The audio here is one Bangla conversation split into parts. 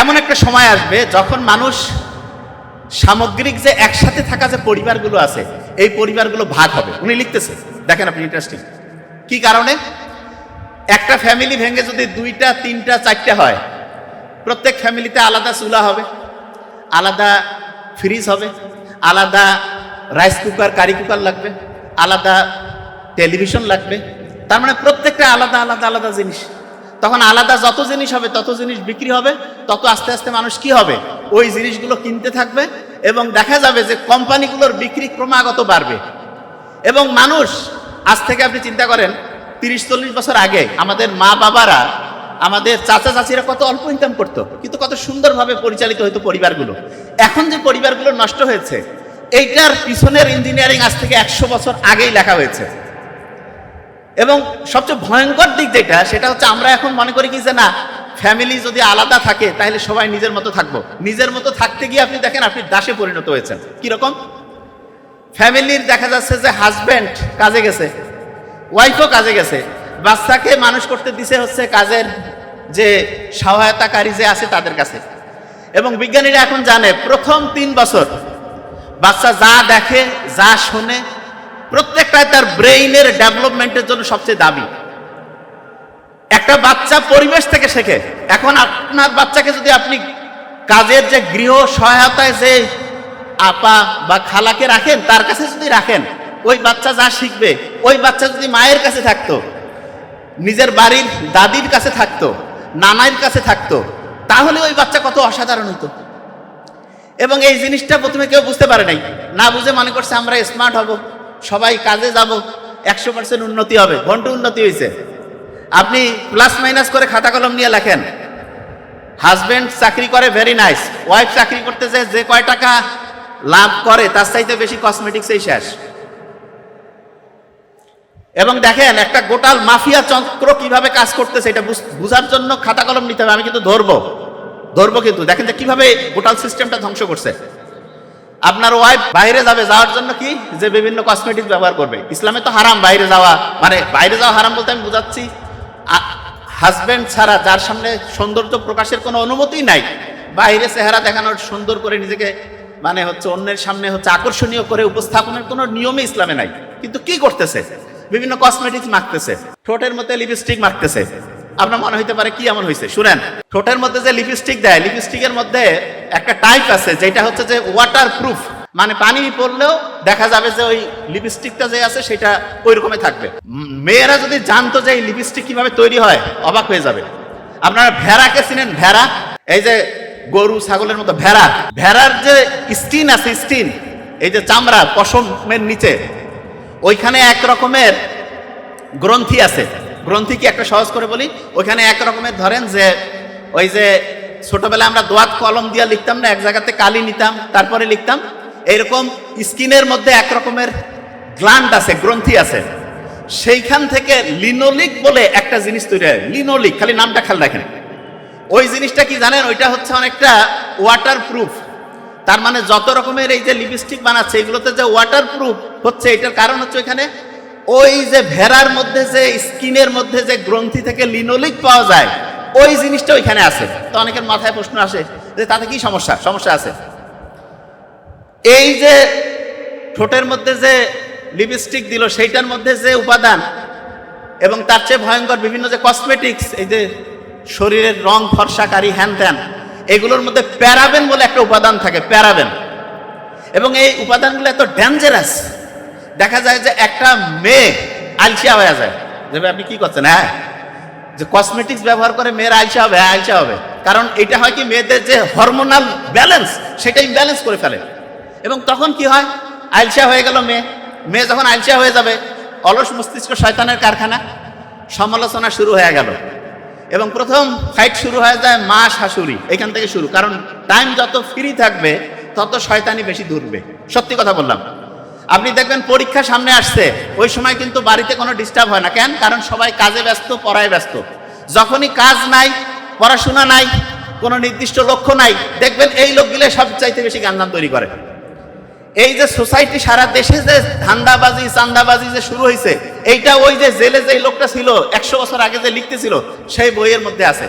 এমন একটা সময় আসবে যখন মানুষ সামগ্রিক যে একসাথে থাকা যে পরিবারগুলো আছে এই পরিবারগুলো ভাগ হবে। উনি লিখতেছে, দেখেন আপনি, ইন্টারেস্টিং। কি কারণে? একটা ফ্যামিলি ভেঙে যদি 2টা 3টা 4টা হয়, প্রত্যেক ফ্যামিলিতে আলাদা চুলা হবে, আলাদা ফ্রিজ হবে, আলাদা রাইস কুকার কারি কুকার লাগবে, আলাদা টেলিভিশন লাগবে। তার মানে প্রত্যেকটা আলাদা আলাদা আলাদা জিনিস। তখন আলাদা যত জিনিস হবে তত জিনিস বিক্রি হবে, তত আস্তে আস্তে মানুষ কি হবে, ওই জিনিসগুলো কিনতে থাকবে এবং দেখা যাবে যে কোম্পানিগুলোর বিক্রি ক্রমাগত বাড়বে। এবং মানুষ, আজ থেকে আপনি চিন্তা করেন 30-40 বছর আগে আমাদের মা বাবারা, আমাদের চাচা চাচিরা কত অল্প ইনকাম করতো, কিন্তু কত সুন্দরভাবে পরিচালিত হতো পরিবারগুলো। এখন যে পরিবারগুলো নষ্ট হয়েছে, এইটার পিছনের ইঞ্জিনিয়ারিং আজ থেকে 100 বছর আগেই লেখা হয়েছে। এবং সবচেয়ে ভয়ঙ্কর দিক যেটা, সেটা হচ্ছে আমরা এখন মনে করি কি যে না, ফ্যামিলি যদি আলাদা থাকে তাহলে সবাই নিজের মতো থাকবো। নিজের মতো থাকতে গিয়ে আপনি দেখেন আপনি দাসে পরিণত হয়েছেন। কিরকম? ফ্যামিলির দেখা যাচ্ছে যে হাজব্যান্ড কাজে গেছে, ওয়াইফও কাজে গেছে, বাচ্চাকে মানুষ করতে দিছে হচ্ছে কাজের যে সহায়তাকারী যে আছে তাদের কাছে। এবং বিজ্ঞানীরা এখন জানে প্রথম 3 বছর বাচ্চা যা দেখে, যা শোনে, প্রত্যেকটাই তার ব্রেইনের ডেভেলপমেন্টের জন্য সবচেয়ে দাবি। একটা বাচ্চা পরিবেশ থেকে শেখে। এখন আপনার বাচ্চাকে যদি আপনি কাজের যে গৃহ সহায়তায় যে আপা বা খালাকে রাখেন, তার কাছে যদি রাখেন, ওই বাচ্চা যা শিখবে, ওই বাচ্চা যদি মায়ের কাছে থাকতো, নিজের বাড়ির দাদির কাছে থাকতো, নানার কাছে থাকতো, তাহলে ওই বাচ্চা কত অসাধারণ হতো। এবং এই জিনিসটা প্রথমে কেউ বুঝতে পারে নাই, না বুঝে মনে করছে আমরা স্মার্ট হব, সবাই কাজে যাব, 100% উন্নতি হবে। ঘন্টা উন্নতি হয়েছে। আপনি প্লাস মাইনাস করে খাতা কলম নিয়ে লেখেন। হাজব্যান্ড চাকরি করে, ভেরি নাইস। ওয়াইফ চাকরি করতেছে, যে কয় টাকা লাভ করে তার চাইতে বেশি কসমেটিক্সেই শেষ। এবং দেখেন একটা গোটাল মাফিয়া চক্র কিভাবে কাজ করতেছে, এটা বুঝার জন্য খাতা কলম নিতে হবে। আমি কিন্তু ধরবো কিন্তু দেখেন যে কিভাবে গোটাল সিস্টেমটা ধ্বংস করছে। আপনার ওয়াইফ বাইরে যাওয়ার জন্য কি যে বিভিন্ন কসমেটিক্স ব্যবহার করবে। ইসলামে তো হারাম বাইরে যাওয়া, মানে বাইরে যাওয়া হারাম বলতে আমি বুঝাচ্ছি হাজব্যান্ড ছাড়া যার সামনে সৌন্দর্য প্রকাশের কোনো অনুমতি নাই, বাইরে চেহারা দেখানোর, সুন্দর করে নিজেকে মানে হচ্ছে অন্যের সামনে হচ্ছে আকর্ষণীয় করে উপস্থাপনের কোনো নিয়মে ইসলামে নাই। কিন্তু কি করতেছে, বিভিন্ন কসমেটিক্স মাখতেছে, ঠোঁটের মধ্যে লিপস্টিক মাখতেছে। আপনার মনে হইতে পারে কি এমন হয়েছে, শুনেন, ঠোঁটের মধ্যে যে লিপস্টিক দেয়, লিপস্টিকের মধ্যে একটা টাইপ আছে যেটা হচ্ছে যে ওয়াটার প্রুফ, মানে পানি পড়লেও দেখা যাবে যে ওই লিপস্টিকটা যে আছে সেটা ওই রকমই থাকবে। মেয়েরা যদি জানতো যে এই লিপস্টিক কিভাবে তৈরি হয়, অবাক হয়ে যাবে। আপনারা ভেড়াকে চিনেন? ভেড়া, এই যে গরু ছাগলের মতো ভেড়া, ভেড়ার যে স্কিন আছে, স্কিন, এই যে চামড়া পশমের নিচে, ওইখানে এক রকমের গ্রন্থি আছে। গ্রন্থি কি একটা সহজ করে বলি, ওইখানে এক রকমের ধরেন যে ওই যে ছোটবেলায় আমরা দোয়াত কলম দিয়ে লিখতাম না, এক জায়গাতে কালি নিতাম তারপরে লিখতাম, এইরকম স্কিনের মধ্যে এক রকমের গ্ল্যান্ড আছে, গ্রন্থি আছে। সেইখান থেকে লিনোলিক বলে একটা জিনিস তৈরি হয়। লিনোলিক, খালি নামটা খেয়াল রাখেন। ওই জিনিসটা কি জানেন, ওইটা হচ্ছে অনেকটা ওয়াটার প্রুফ। তার মানে যত রকমের এই যে লিপস্টিক বানাচ্ছে এগুলোতে যে ওয়াটার প্রুফ হচ্ছে, এটার কারণ হচ্ছে ওইখানে ওই যে ভেড়ার মধ্যে যে স্কিনের মধ্যে যে গ্রন্থি থেকে লিনোলিক পাওয়া যায়, ওই জিনিসটা ওইখানে আছে। তো অনেকের মাথায় প্রশ্ন আসে যে তাতে কি সমস্যা? সমস্যা আছে। এই যে ঠোঁটের মধ্যে যে লিপস্টিক দিল, সেইটার মধ্যে যে উপাদান, এবং তার চেয়ে ভয়ঙ্কর বিভিন্ন যে কসমেটিক্স, এই যে শরীরের রং ফর্সাকারী হ্যান ত্যান, এগুলোর মধ্যে প্যারাবেন বলে একটা উপাদান থাকে, প্যারাবেন। এবং এই উপাদানগুলো এত ডেঞ্জারাস, দেখা যায় যে একটা মেয়ে আলসিয়া হয়ে যায়। যে আপনি কি করছেন, হ্যাঁ, যে কসমেটিক্স ব্যবহার করে মেয়েরা আলসিয়া হবে, আলসিয়া হবে। কারণ এটা হয় কি, মেয়েদের যে হরমোনাল ব্যালেন্স সেটা ইমব্যালেন্স করে ফেলে। এবং তখন কি হয়, আলসিয়া হয়ে গেল মেয়ে যখন আলসিয়া হয়ে যাবে, অলস মস্তিষ্ক শয়তানের কারখানা, সমালোচনা শুরু হয়ে গেল। এবং প্রথম ফাইট শুরু হয়ে যায় মা শাশুড়ি, এখান থেকে শুরু। কারণ টাইম যত ফ্রি থাকবে তত শয়তানি বেশি দূরবে। সত্যি কথা বললাম। আপনি দেখবেন পরীক্ষা সামনে আসছে, ওই সময় কিন্তু বাড়িতে কোনো ডিস্টার্ব হয় না। কেন? কারণ সবাই কাজে ব্যস্ত, পড়ায় ব্যস্ত। যখনই কাজ নাই, পড়াশোনা নাই, কোনো নির্দিষ্ট লক্ষ্য নাই, দেখবেন এই লোকগুলো সবচাইতে বেশি গাঞ্জাম তৈরি করে। এই যে সোসাইটি সারা দেশে যে ধান্দাবাজি চান্দাবাজি যে শুরু হয়েছে, এইটা ওই যে জেলে যে লোকটা ছিল 100 বছর আগে যে লিখতেছিল সেই বইয়ের মধ্যে আছে।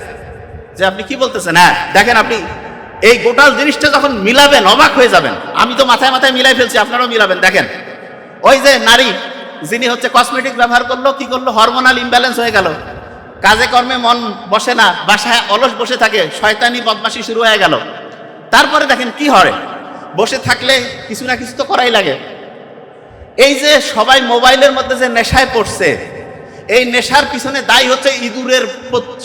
যে আপনি কি বলতেছেন? হ্যাঁ দেখেন, আপনি এই গোটাল জিনিসটা যখন মিলাবেন অবাক হয়ে যাবেন। আমি তো মাথায় মাথায় মিলাই ফেলছি, আপনারাও মিলাবেন। দেখেন ওই যে নারী যিনি হচ্ছে কসমেটিক ব্যবহার করলো, কি করলো, হরমোনাল ইমব্যালেন্স হয়ে গেল, কাজে কর্মে মন বসে না, বাসায় অলস বসে থাকে, শয়তানি বদমাশি শুরু হয়ে গেল। তারপরে দেখেন কি হয়, বসে থাকলে কিছু না কিছু তো করাই লাগে। এই যে সবাই মোবাইলের মধ্যে যে নেশায় পড়ছে, এই নেশার পিছনে দায়ী হচ্ছে ইঁদুরের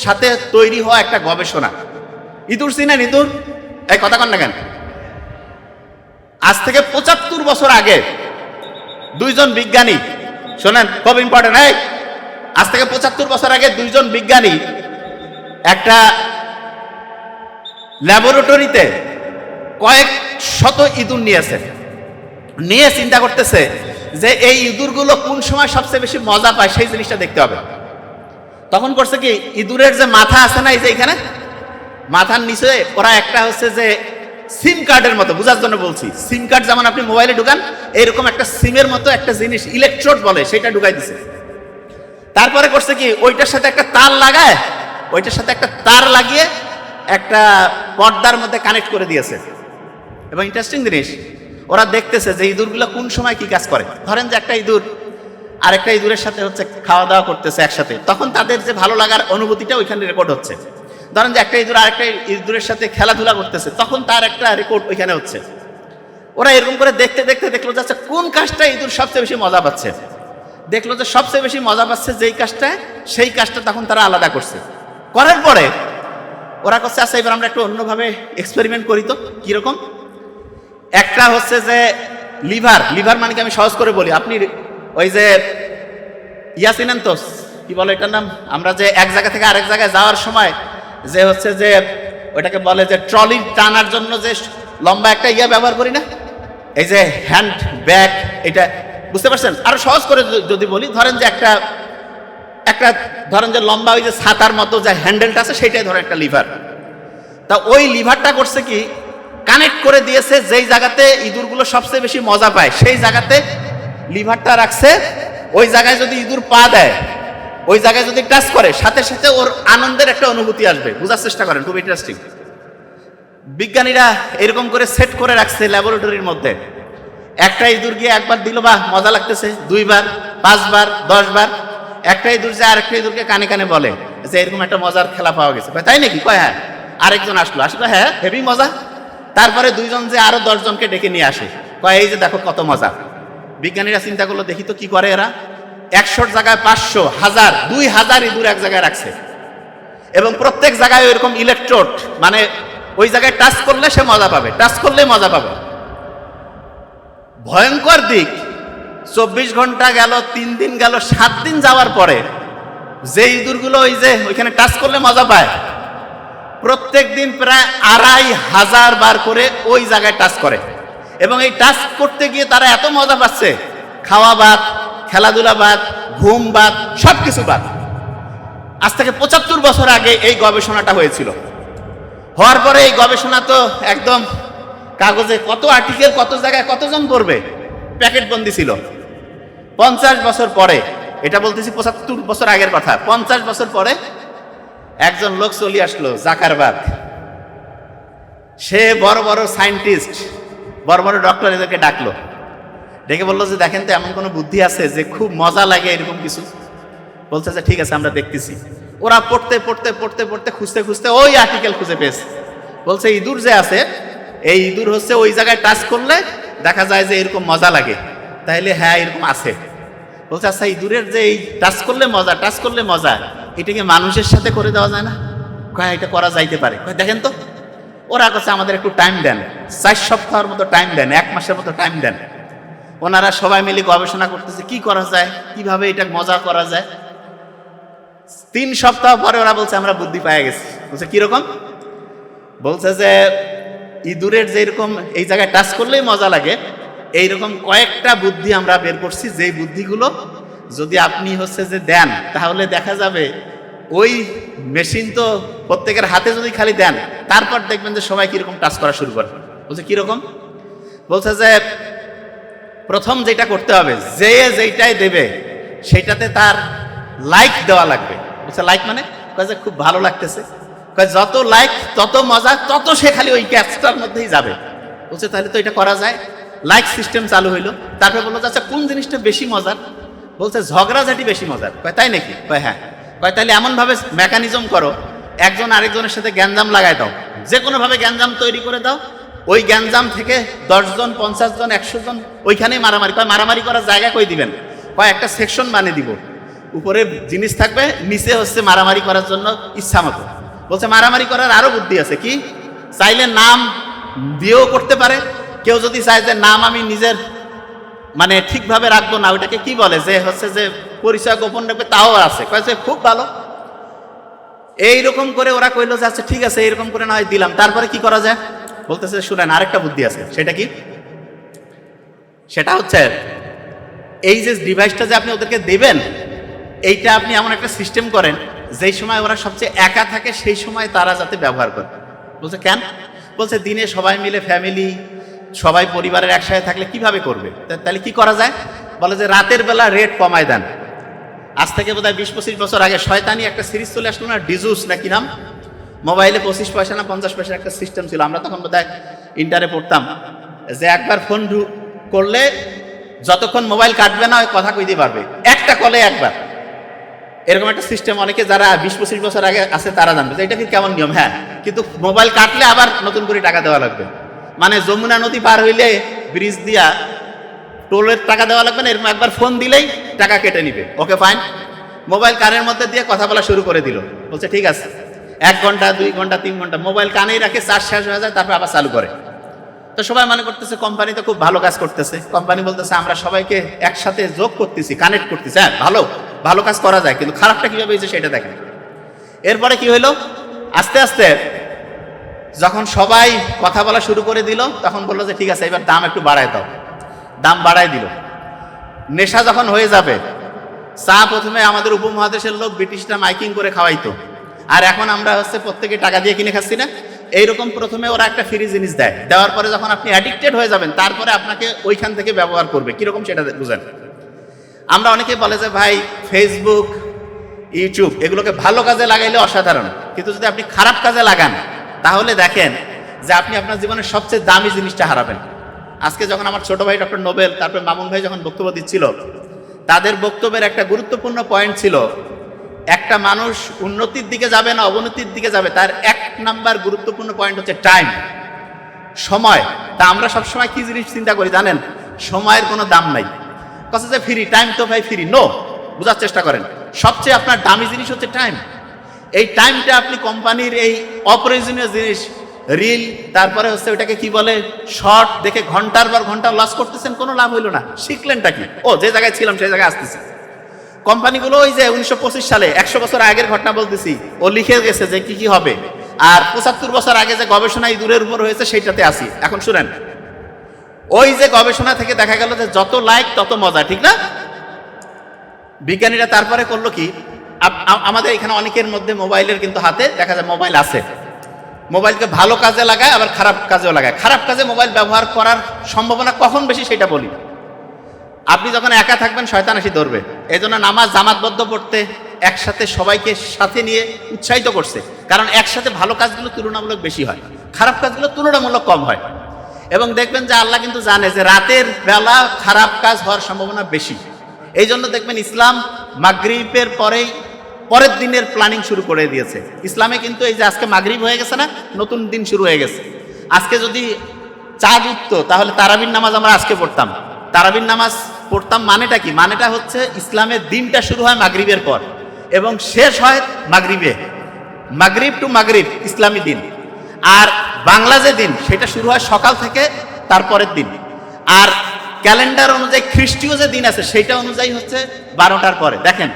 সাথে তৈরি হওয়া একটা গবেষণা। ইঁদুর চিনেন? ইঁদুর, এই কথা কন না কেন? আজ থেকে ৭৫ বছর আগে দুইজন বিজ্ঞানী, শোনেন খুব ইম্পর্টেন্ট, আজ থেকে ৭৫ বছর আগে দুইজন বিজ্ঞানী একটা ল্যাবরেটরিতে কয়েক শত ইঁদুর নিয়ে চিন্তা করতেছে যে এই ইঁদুরগুলো কোন সময় সবচেয়ে বেশি মজা পায় সেই জিনিসটা দেখতে হবে। তখন করছে কি, ইঁদুরের যে মাথা আছে না, এই যে এখানে মাথার নিচে ওরা একটা হচ্ছে যে সিম কার্ডের মতো, বোঝার জন্য বলছি, সিম কার্ড যেমন আপনি মোবাইলে ঢুকান, এইরকম একটা সিমের মতো একটা জিনিস, ইলেকট্রোড বলে, সেটা ঢুকাই দিছে। তারপরে করছে কি, ওইটার সাথে একটা তার লাগিয়ে একটা পর্দার মধ্যে কানেক্ট করে দিয়েছে। এবং ইন্টারেস্টিং জিনিস, ওরা দেখতেছে যে ইঁদুরগুলো কোন সময় কি কাজ করে। ধরেন যে একটা ইঁদুর আরেকটা ইঁদুরের সাথে হচ্ছে খাওয়া দাওয়া করতেছে একসাথে, তখন তাদের যে ভালো লাগার অনুভূতিটা ওইখানে রেকর্ড হচ্ছে। ধরেন যে একটা ইঁদুর আরেকটা ইঁদুরের সাথে খেলাধুলা করতেছে, তখন তার একটা রেকর্ড ওইখানে হচ্ছে। ওরা এরকম করে দেখতে দেখতে দেখলো যে কোন কাজটা ইঁদুর সবচেয়ে বেশি মজা পাচ্ছে। দেখলো যে সবচেয়ে বেশি মজা পাচ্ছে যেই কাজটা, সেই কাজটা তখন তারা আলাদা করছে। করার পরে ওরা করছে, আচ্ছা এবার আমরা একটু অন্যভাবে এক্সপেরিমেন্ট করি তো। কিরকম? একটা হচ্ছে যে লিভার মানে কি আমি সহজ করে বলি, আপনি ওই যে চিনেন তো, কি বলে এটার নাম, আমরা যে এক জায়গা থেকে আরেক জায়গায় যাওয়ার সময় যে হচ্ছে যে ওইটাকে বলে যে ট্রলি টানার জন্য যে লম্বা একটা ব্যবহার করি না, এই যে হ্যান্ড ব্যাগ, এটা বুঝতে পারছেন? আরো সহজ করে যদি বলি, ধরেন যে একটা ধরেন যে লম্বা ওই যে ছাতার মতো যে হ্যান্ডেলটা আছে, সেটাই ধরেন একটা লিভার। তা ওই লিভারটা করছে কি, কানেক্ট করে দিয়েছে যেই জায়গাতে ইঁদুরগুলো সবচেয়ে বেশি মজা পায়, সেই জায়গাতে লিভারটা রাখছে। ওই জায়গায় যদি ইঁদুর পা দেয়, ওই জায়গায় যদি টাচ করে, সাথে সাথে ওর আনন্দের একটা অনুভূতি আসবে। বোঝার চেষ্টা করেন, খুব ইন্টারেস্টিং। বিজ্ঞানীরা এরকম করে সেট করে রাখছে ল্যাবরেটরির মধ্যে। একটা ইঁদুর গিয়ে একবার দিল, বা মজা লাগতেছে, 2 বার, 5 বার, 10 বার। একটা ইঁদুর যে আরেকটা ইঁদুরকে কানে কানে বলে যে এরকম একটা মজার খেলা পাওয়া গেছে। তাই নাকি? কয় হ্যাঁ। আরেকজন আসলো, হ্যাঁ হেভি মজা। তারপরে দুইজন যে আরো 10 জনকে ডেকে নিয়ে আসে, কয় এই যে দেখো কত মজা। বিজ্ঞানীরা চিন্তা করলো, দেখি তো কি করে এরা। 100 জায়গায় 500, 1000, 2000 ইঁদুর এক জায়গায় রাখছে, এবং প্রত্যেক জায়গায় ওইরকম ইলেকট্রোড, মানে ওই জায়গায় টাচ করলে সে মজা পাবে, টাচ করলে মজা পাবে। ভয়ঙ্কর দিক, 24 ঘন্টা গেল, 3 দিন গেল, 7 দিন যাওয়ার পরে যে ইঁদুরগুলো ওই যে ওইখানে টাচ করলে মজা পায়, প্রত্যেক দিন প্রায় 2500 বার করে ওই জায়গায় টাচ করে। এবং এই টাচ করতে গিয়ে তারা এত মজা পাচ্ছে, খাওয়া বাদ, খেলাধুলা বাদ, ঘুম বাদ, সবকিছু বাদ। আজ থেকে 75 বছর আগে এই গবেষণাটা হয়েছিল। হওয়ার পরে এই গবেষণা তো একদম কাগজে, কত আর্টিকেল, কত জায়গায় কতজন পড়বে, প্যাকেট বন্দি ছিল। 50 বছর পরে, এটা বলতেছি 75 বছর আগের কথা, 50 বছর পরে একজন লোক চলে আসলো, জাকারবার্গ। সে বড় বড় সায়েন্টিস্ট, বড় বড় ডক্টর এদেরকে ডাকলো, ডেকে বললো যে দেখেন তো এমন কোনো বুদ্ধি আছে যে খুব মজা লাগে এরকম কিছু? বলছে যে ঠিক আছে, আমরা দেখতেছি। ওরা পড়তে পড়তে পড়তে পড়তে খুঁজতে খুঁজতে ওই আর্টিকেল খুঁজে পেয়েছে। বলছে ইঁদুর যে আছে, এই ইঁদুর হচ্ছে ওই জায়গায় টাচ করলে দেখা যায় যে এরকম মজা লাগে। তাইলে হ্যাঁ এরকম আছে। বলছে আচ্ছা, ইঁদুরের যে এই টাচ করলে মজা, এটাকে মানুষের সাথে করে দেওয়া যায় না? কয় এটা করা যাইতে পারে। কয় দেখেন তো। ওরা কাছে আমাদের একটু টাইম দেন, 4 সপ্তাহের মতো টাইম দেন, 1 মাসের মতো টাইম দেন। ওনারা সবাই মিলে গবেষণা করতেছে কি করা যায়, কিভাবে এটা মজা করা যায়। 3 সপ্তাহ পরে ওরা বলছে আমরা বুদ্ধি পেয়ে গেছি। বলছে কিরকম? বলছে যে ইঁদুরের যেরকম এই জায়গায় টাচ করলেই মজা লাগে, এইরকম কয়েকটা বুদ্ধি আমরা বের করছি, যেই বুদ্ধিগুলো যদি আপনি হচ্ছে যে দেন, তাহলে দেখা যাবে ওই মেশিন তো প্রত্যেকের হাতে যদি খালি দেন, তারপর দেখবেন যে সবাই কিরকম টাচ করা শুরু করে। বলছে কিরকম? বলছে যে প্রথম যেটা করতে হবে, যে যেইটাই দেবে সেটাতে তার লাইক দেওয়া লাগবে। বলছে লাইক মানে? খুব ভালো লাগতেছে, যত লাইক তত মজা, তত সে খালি ওই ক্যাচটার মধ্যেই যাবে। বলছে তাহলে তো এটা করা যায়, লাইক সিস্টেম চালু হইলো। তারপরে বললো আচ্ছা কোন জিনিসটা বেশি মজার? বলছে ঝগড়াঝাটি বেশি মজার। কয় তাই নাকি? কয় হ্যাঁ। কয় তাহলে এমনভাবে মেকানিজম করো, একজন আরেকজনের সাথে গ্যাঞ্জাম লাগাই দাও, যে কোনোভাবে গ্যাঞ্জাম তৈরি করে দাও, ওই গ্যাঞ্জাম থেকে 10 জন 50 জন 100 জন ওইখানেই মারামারি। কয় মারামারি করার জায়গা কই দিবেন? কয় একটা সেকশন বানিয়ে দিব, উপরে জিনিস থাকবে, নিচে হচ্ছে মারামারি করার জন্য ইচ্ছা মতো। বলছে মারামারি করার আরো বুদ্ধি আছে। কি? চাইলে নাম দিয়েও করতে পারে। কেউ যদি চায় যে নাম আমি নিজের মানে ঠিকভাবে রাখবো না, ওইটাকে কি বলে যে হচ্ছে যে পরিচয় গোপন রাখবে, তাও আছে। কয়েছে খুব ভালো। এইরকম করে ওরা কইলো যে আচ্ছা ঠিক আছে এইরকম করে না হয় দিলাম। তারপরে কি করা যায়? বলতেছে শুনেন আরেকটা বুদ্ধি আছে। সেটা কি? সেটা হচ্ছে এই যে ডিভাইসটা যে আপনি ওদেরকে দেবেন, এইটা আপনি এমন একটা সিস্টেম করেন যেই সময় ওরা সবচেয়ে একা থাকে সেই সময় তারা যাতে ব্যবহার করে। বলছে কেন? বলছে দিনে সবাই মিলে ফ্যামিলি সবাই পরিবারের একসাথে থাকলে কিভাবে করবে, তাহলে কি করা যায়? বলে যে রাতের বেলা রেট কমায় দেন। আজ থেকে বোধহয় 20-25 বছর আগে শয়তানি একটা সিরিজ চলে আসলো না, ডিজুস নাকি নাম, মোবাইলে 25 পয়সা না 50 পয়সার একটা সিস্টেম ছিল। আমরা তখন বোধহয় ইন্টারে পড়তাম, যে একবার ফোন করলে যতক্ষণ মোবাইল কাটবে না ওই কথা কইতে পারবে, একটা কলে একবার। এরকম একটা সিস্টেম অনেকে যারা 20-25 বছর আগে আছে তারা জানবে যে এটা কি কেমন নিয়ম। হ্যাঁ, কিন্তু মোবাইল কাটলে আবার নতুন করে টাকা দেওয়া লাগবে। মানে যমুনা নদী পার হইলে ব্রিজ দিয়া টোলের টাকা দেওয়া লাগবে না, এরকম একবার ফোন দিলেই টাকা কেটে নিবে। Okay fine. মোবাইল কানের মধ্যে দিয়ে কথা বলা শুরু করে দিল। বলছে ঠিক আছে, 1 ঘন্টা 2 ঘন্টা 3 ঘন্টা মোবাইল কানেই রাখে, চার্জ শেষ হয়ে যায়, তারপর আবার চালু করে। তো সবাই মনে করতেছে কোম্পানি তো খুব ভালো কাজ করতেছে। কোম্পানি বলতেছে আমরা সবাইকে একসাথে যোগ করতেছি, কানেক্ট করতেছি। হ্যাঁ ভালো ভালো কাজ করা যায়, কিন্তু খারাপটা কিভাবে হয়েছে সেটা দেখেন। এরপরে কি হইলো, আস্তে আস্তে যখন সবাই কথা বলা শুরু করে দিল, তখন বললো যে ঠিক আছে এবার দাম একটু বাড়ায় দাও। দাম বাড়ায় দিল। নেশা যখন হয়ে যাবে, চা প্রথমে আমাদের উপমহাদেশের লোক ব্রিটিশরা মাইকিং করে খাওয়াইতো, আর এখন আমরা হচ্ছে প্রত্যেকে টাকা দিয়ে কিনে খাচ্ছি না। এইরকম প্রথমে ওরা একটা ফ্রি জিনিস দেয়, দেওয়ার পরে যখন আপনি অ্যাডিক্টেড হয়ে যাবেন তারপরে আপনাকে ওইখান থেকে ব্যবহার করবে। কিরকম সেটা বুঝেন। আমরা অনেকেই বলে যে ভাই ফেসবুক ইউটিউব এগুলোকে ভালো কাজে লাগাইলে অসাধারণ, কিন্তু যদি আপনি খারাপ কাজে লাগান তাহলে দেখেন যে আপনি আপনার জীবনের সবচেয়ে দামি জিনিসটা হারাবেন। আজকে যখন আমার ছোট ভাই ডক্টর নোবেল তারপরে মামুন ভাই যখন বক্তব্য দিচ্ছিল, তাদের বক্তব্যের একটা গুরুত্বপূর্ণ পয়েন্ট ছিল একটা মানুষ উন্নতির দিকে যাবে না অবনতির দিকে যাবে, তার 1 নাম্বার গুরুত্বপূর্ণ পয়েন্ট হচ্ছে টাইম, সময়। তা আমরা সবসময় কি জিনিস চিন্তা করি জানেন? সময়ের কোনো দাম নাই। কথা যে ফ্রি, টাইম তো ভাই ফ্রি। নো, বোঝার চেষ্টা করেন। সবচেয়ে আপনার দামি জিনিস হচ্ছে টাইম। এই টাইমটা আপনি কোম্পানির এই অপ্রয়োজনীয় জিনিস রিল, তারপরে হচ্ছে ওইটাকে কি বলে শর্ট দেখে ঘন্টার পর ঘন্টা লস করতেছেন, কোনো লাভ হইল না। শিখলেনটা কি? ও যে জায়গায় ছিলাম সেই জায়গায় আসতেছি। কোম্পানিগুলো ওই যে 1925 সালে 100 বছর আগের ঘটনা বলতেছি, ও লিখে গেছে যে কি কি হবে, আর 75 বছর আগে যে গবেষণা ইঁদুরের উপর হয়েছে সেইটাতে আসি। এখন শুনেন, ওই যে গবেষণা থেকে দেখা গেল যে যত লাইক তত মজা, ঠিক না? বিজ্ঞানীরা তারপরে করলো কি, আমাদের এখানে অনেকের মধ্যে মোবাইলের কিন্তু হাতে দেখা যায় মোবাইল আছে, মোবাইলকে ভালো কাজে লাগায় আবার খারাপ কাজেও লাগায়। খারাপ কাজে মোবাইল ব্যবহার করার সম্ভাবনা কখন বেশি সেটা বলি। আপনি যখন একা থাকবেন শয়তান এসে ধরবে। এই জন্য নামাজ জামাতবদ্ধ পড়তে একসাথে সবাইকে সাথে নিয়ে উৎসাহিত করছে, কারণ একসাথে ভালো কাজগুলো তুলনামূলক বেশি হয়, খারাপ কাজগুলো তুলনামূলক কম হয়। এবং দেখবেন যে আল্লাহ কিন্তু জানে যে রাতের বেলা খারাপ কাজ হওয়ার সম্ভাবনা বেশি। এই জন্য দেখবেন ইসলাম মাগরিবের পরের দিনের প্ল্যানিং শুরু করে দিয়েছে। ইসলামে কিন্তু এই যে আজকে মাগরিব হয়ে গেছে না, নতুন দিন শুরু হয়ে গেছে। আজকে যদি চাঁদ উঠতো তাহলে তারাবির নামাজ আমরা আজকে পড়তাম। তারাবির নামাজ পড়তাম মানেটা কি? মানেটা হচ্ছে ইসলামের দিনটা শুরু হয় মাগরিবের পর এবং শেষ হয় মাগরিবে। মাগরিব টু মাগরিব ইসলামী দিন। আর বাংলা যে দিন সেটা শুরু হয় সকাল থেকে তারপরের দিন। আর ক্যালেন্ডার অনুযায়ী খ্রিস্টীয় যে দিন আছে সেটা অনুযায়ী হচ্ছে 12টার পরে। দেখেন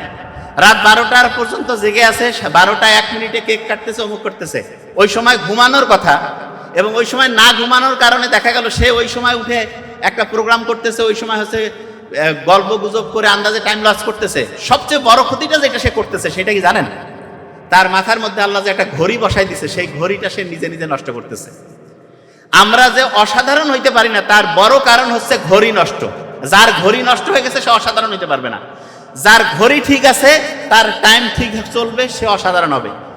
রাত 12টার পর্যন্ত জেগে আছে, 12টা 1 মিনিটে কেক কাটতেছে, অমুক করতেছে। ওই সময় ঘুমানোর কথা, এবং ওই সময় না ঘুমানোর কারণে দেখা গেল সে ওই সময় উঠে একটা প্রোগ্রাম করতেছে, ওই সময় হচ্ছে গল্প গুজব করে আন্দাজে টাইম লস করতেছে। সবচেয়ে বড় ক্ষতিটা যেটা সে করতেছে সেটা কি জানেন? তার মাথার মধ্যে আল্লাহ যে একটা ঘড়ি বসাই দিছে, সেই ঘড়িটা সে নিজে নিজে নষ্ট করতেছে। আমরা যে অসাধারণ হইতে পারি না তার বড় কারণ হচ্ছে ঘড়ি নষ্ট। যার ঘড়ি নষ্ট হয়ে গেছে সে অসাধারণ হইতে পারবে না। যার ঘড়ি ঠিক আছে, তার টাইম ঠিক চলবে, সে অসাধারণ হবে।